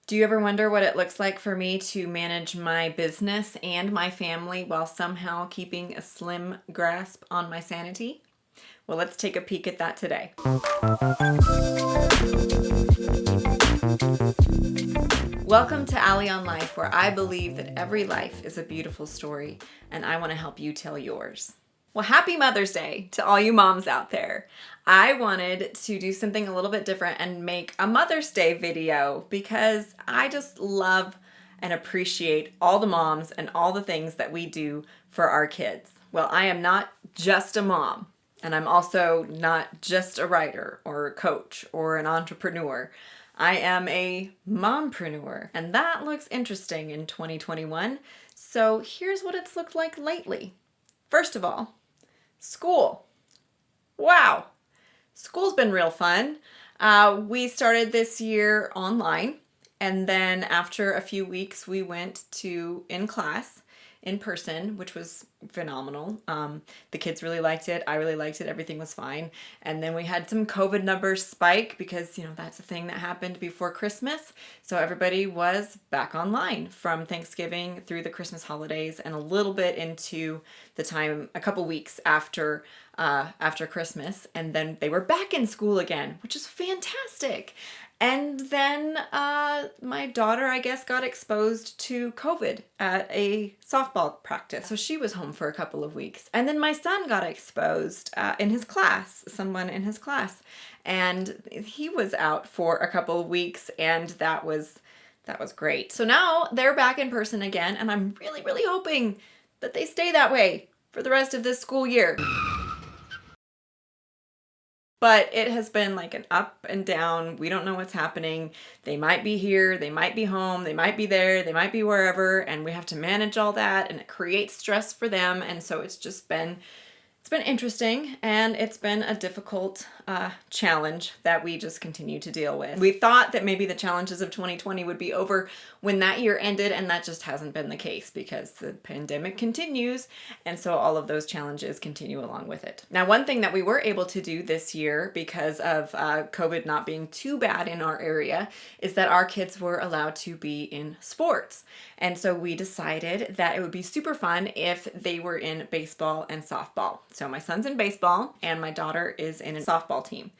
Do you ever wonder what it looks like for me to manage my business and my family while somehow keeping a slim grasp on my sanity? Well, let's take a peek at that today. Welcome to Allie on Life, where I believe that every life is a beautiful story, and I want to help you tell yours. Well, happy Mother's Day to all you moms out there. I wanted to do something a little bit different and make a Mother's Day video because I just love and appreciate all the moms and all the things that we do for our kids. Well, I am not just a mom, and I'm also not just a writer or a coach or an entrepreneur. I am a mompreneur, and that looks interesting in 2021. So here's what it's looked like lately. First of all, school. Wow. School's been real fun. We started this year online, and then after a few weeks, we went to in class, in person, which was phenomenal. The kids really liked it. I really liked it. Everything was fine. And then we had some COVID numbers spike because, that's a thing that happened before Christmas. So everybody was back online from Thanksgiving through the Christmas holidays and a little bit into the time, a couple weeks after Christmas. And then they were back in school again, which is fantastic. And then my daughter, I guess, got exposed to COVID at a softball practice. So she was home for a couple of weeks. And then my son got exposed in his class, someone in his class. And he was out for a couple of weeks, and that was great. So now they're back in person again, and I'm really, really hoping that they stay that way for the rest of this school year. But it has been like an up and down. We don't know what's happening. They might be here, they might be home, they might be there, they might be wherever, and we have to manage all that, and it creates stress for them. And so it's been interesting, and it's been a difficult challenge that we just continue to deal with. We thought that maybe the challenges of 2020 would be over when that year ended, and that just hasn't been the case because the pandemic continues, and so all of those challenges continue along with it. Now, one thing that we were able to do this year because of COVID not being too bad in our area is that our kids were allowed to be in sports. And so we decided that it would be super fun if they were in baseball and softball. So my son's in baseball and my daughter is in a softball team.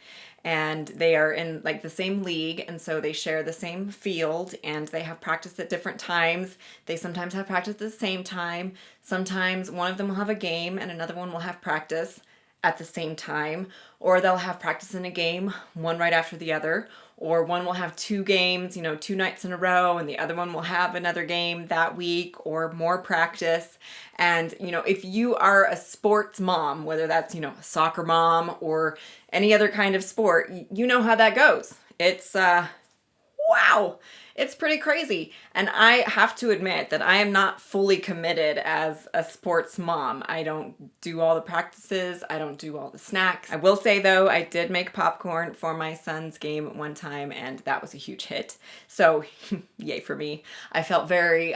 And they are in like the same league, and so they share the same field, and they have practice at different times. They sometimes have practice at the same time. Sometimes one of them will have a game and another one will have practice at the same time, or they'll have practice in a game, one right after the other, or one will have two games, 2 nights in a row, and the other one will have another game that week or more practice. And, if you are a sports mom, whether that's, a soccer mom or any other kind of sport, you know how that goes. It's, wow, it's pretty crazy. And I have to admit that I am not fully committed as a sports mom. I don't do all the practices. I don't do all the snacks. I will say though, I did make popcorn for my son's game one time, and that was a huge hit. So yay for me. I felt very,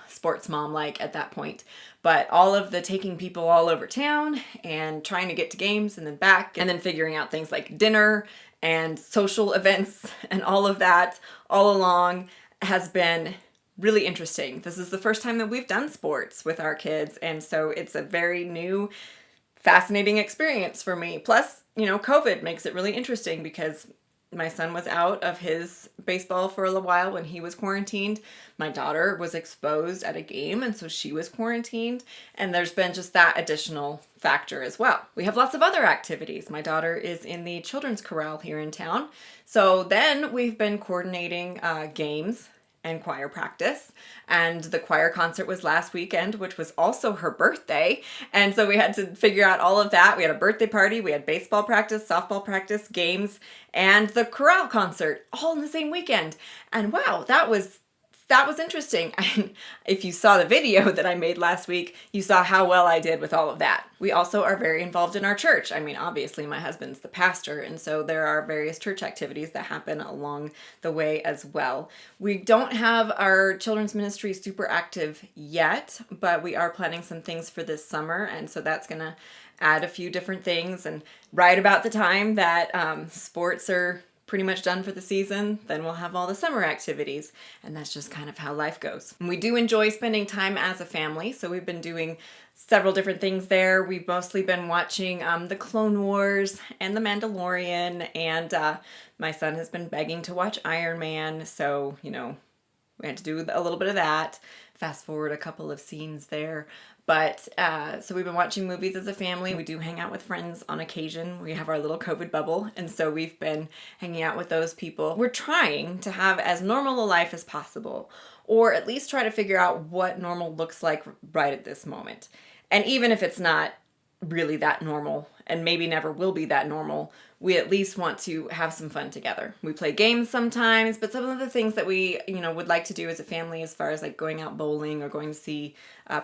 sports mom-like at that point. But all of the taking people all over town and trying to get to games and then back, and then figuring out things like dinner and social events and all of that all along has been really interesting. This is the first time that we've done sports with our kids, and so it's a very new, fascinating experience for me. Plus, COVID makes it really interesting because my son was out of his baseball for a little while when he was quarantined. My daughter was exposed at a game, and so she was quarantined. And there's been just that additional factor as well. We have lots of other activities. My daughter is in the children's chorale here in town. So then we've been coordinating games and choir practice, and the choir concert was last weekend, which was also her birthday, and so we had to figure out all of that. We had a birthday party, we had baseball practice, softball practice, games, and the chorale concert all in the same weekend. And wow, that was interesting. If you saw the video that I made last week, you saw how well I did with all of that. We also are very involved in our church. Obviously my husband's the pastor, and so there are various church activities that happen along the way as well. We don't have our children's ministry super active yet, but we are planning some things for this summer, and so that's gonna add a few different things. And right about the time that sports are pretty much done for the season, then we'll have all the summer activities. And that's just kind of how life goes. And we do enjoy spending time as a family. So we've been doing several different things there. We've mostly been watching the Clone Wars and the Mandalorian. And my son has been begging to watch Iron Man. So, you know, we had to do a little bit of that. Fast forward a couple of scenes there. But, so we've been watching movies as a family. We do hang out with friends on occasion. We have our little COVID bubble, and so we've been hanging out with those people. We're trying to have as normal a life as possible, or at least try to figure out what normal looks like right at this moment. And even if it's not really that normal, and maybe never will be that normal, we at least want to have some fun together. We play games sometimes, but some of the things that we, you know, would like to do as a family, as far as like going out bowling or going to see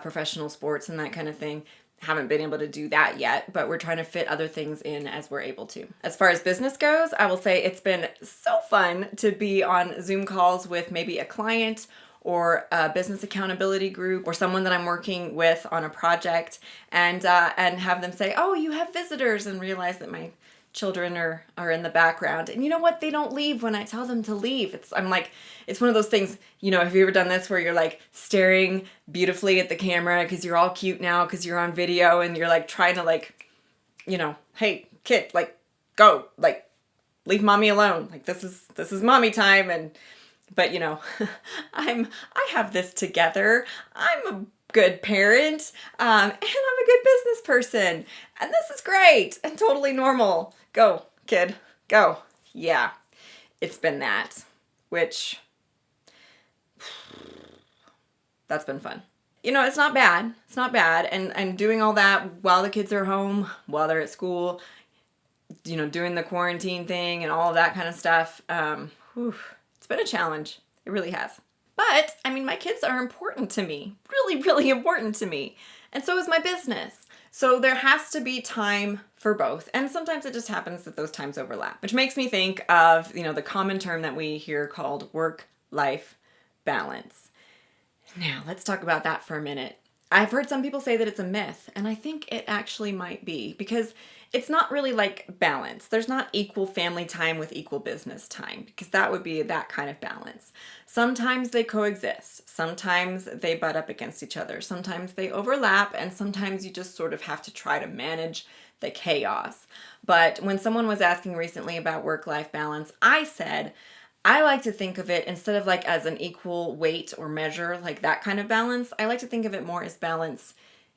professional sports and that kind of thing, haven't been able to do that yet, but we're trying to fit other things in as we're able to. As far as business goes, I will say it's been so fun to be on Zoom calls with maybe a client or a business accountability group or someone that I'm working with on a project, and have them say, oh, you have visitors, and realize that my children are in the background. And you know what? They don't leave when I tell them to leave. I'm like, it's one of those things, you know, have you ever done this where you're like staring beautifully at the camera because you're all cute now because you're on video, and you're like trying to like, you know, hey kid, like go, like leave mommy alone. Like this is mommy time. But you know, I have this together. I'm a good parent, and I'm a good business person, and this is great and totally normal. Go, kid, go. Yeah, it's been that, which, that's been fun. You know, it's not bad. It's not bad. And doing all that while the kids are home, while they're at school, you know, doing the quarantine thing and all of that kind of stuff, it's been a challenge. It really has. But, I mean, my kids are important to me. Really, really important to me. And so is my business. So there has to be time for both. And sometimes it just happens that those times overlap. Which makes me think of, you know, the common term that we hear called work-life balance. Now, let's talk about that for a minute. I've heard some people say that it's a myth, and I think it actually might be, because it's not really like balance. There's not equal family time with equal business time, because that would be that kind of balance. Sometimes they coexist. Sometimes they butt up against each other. Sometimes they overlap, and sometimes you just sort of have to try to manage the chaos. But when someone was asking recently about work-life balance, I said, I like to think of it, instead of like as an equal weight or measure, like that kind of balance, I like to think of it more as balance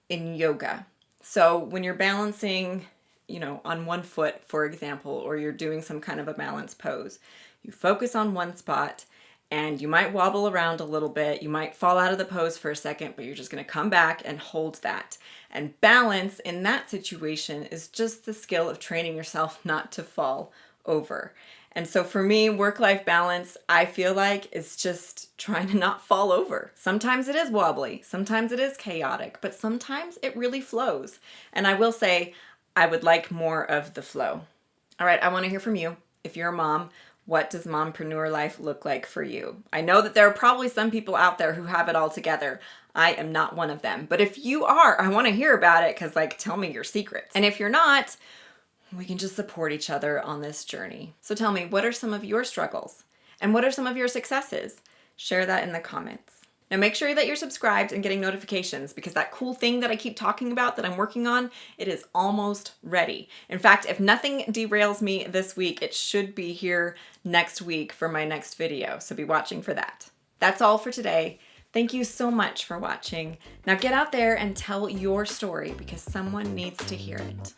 in yoga. So when you're balancing, you know, on one foot, for example, or you're doing some kind of a balance pose, you focus on one spot and you might wobble around a little bit. You might fall out of the pose for a second, but you're just going to come back and hold that. And balance in that situation is just the skill of training yourself not to fall over. And so for me, work-life balance, I feel like, is just trying to not fall over. Sometimes it is wobbly, sometimes it is chaotic, but sometimes it really flows. And I will say, I would like more of the flow. All right, I want to hear from you. If you're a mom, what does mompreneur life look like for you? I know that there are probably some people out there who have it all together. I am not one of them. But if you are, I want to hear about it, because like, tell me your secrets. And if you're not, we can just support each other on this journey. So tell me, what are some of your struggles? And what are some of your successes? Share that in the comments. Now make sure that you're subscribed and getting notifications, because that cool thing that I keep talking about that I'm working on, it is almost ready. In fact, if nothing derails me this week, it should be here next week for my next video. So be watching for that. That's all for today. Thank you so much for watching. Now get out there and tell your story, because someone needs to hear it.